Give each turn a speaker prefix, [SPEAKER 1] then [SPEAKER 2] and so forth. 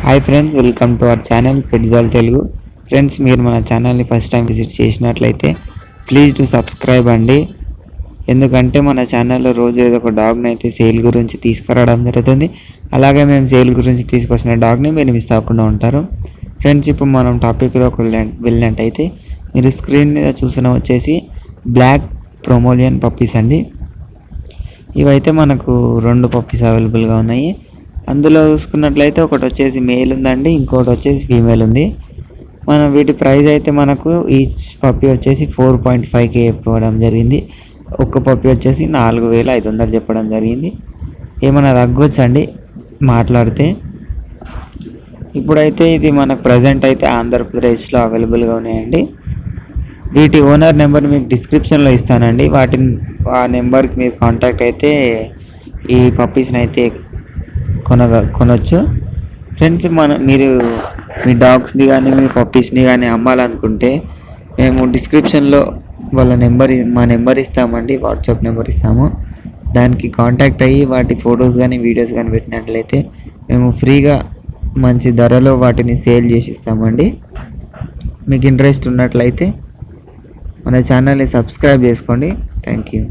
[SPEAKER 1] Hi friends, welcome to our channel పెట్జాల్ Telugu. Friends, మీరు మన ఛానల్ని ఫస్ట్ టైం విజిట్ చేసినట్లయితే ప్లీజ్ టు సబ్స్క్రైబ్ అండి. ఎందుకంటే మన ఛానల్లో రోజు ఏదో ఒక డాగ్ని అయితే సేల్ గురించి తీసుకురావడం జరుగుతుంది. అలాగే మేము సేల్ గురించి తీసుకొచ్చిన డాగ్ని మీరు మిస్ అవ్వకుండా ఉంటారు. ఫ్రెండ్స్, ఇప్పుడు మనం టాపిక్లోకి వెళ్ళినట్టయితే మీరు స్క్రీన్ మీద చూసిన వచ్చేసి బ్లాక్ ప్రొమోలియన్ పప్పీస్ అండి. ఇవైతే మనకు 2 పప్పీస్ అవైలబుల్గా ఉన్నాయి. అందులో చూసుకున్నట్లయితే ఒకటి వచ్చేసి మేల్ ఉందండి, ఇంకోటి వచ్చేసి ఫీమేల్ ఉంది. మనం వీటి ప్రైస్ అయితే మనకు ఈచ్ పప్పీ వచ్చేసి 4.5K చెప్పడం జరిగింది. ఒక్క పప్పీ వచ్చేసి 4,500 చెప్పడం జరిగింది. ఏమైనా తగ్గొచ్చండి మాట్లాడితే. ఇప్పుడైతే ఇది మనకు ప్రజెంట్ అయితే ఆంధ్రప్రదేశ్లో అవైలబుల్గా ఉన్నాయండి. వీటి ఓనర్ నెంబర్ మీకు డిస్క్రిప్షన్లో ఇస్తానండి. ఆ నెంబర్కి మీరు కాంటాక్ట్ అయితే ఈ పప్పీస్ని అయితే కొనొచ్చు. ఫ్రెండ్స్, మీరు మీ డాగ్స్ని కానీ మీ పప్పీస్ని కానీ అమ్మాలనుకుంటే మేము డిస్క్రిప్షన్లో మా నెంబర్ ఇస్తామండి, వాట్సాప్ నెంబర్ ఇస్తాము. దానికి కాంటాక్ట్ అయ్యి వాటి ఫొటోస్ కానీ వీడియోస్ కానీ పెట్టినట్లయితే మేము ఫ్రీగా మంచి ధరలో వాటిని సేల్ చేసి ఇస్తామండి. మీకు ఇంట్రెస్ట్ ఉన్నట్లయితే మన ఛానల్ని సబ్స్క్రైబ్ చేసుకోండి. Thank you.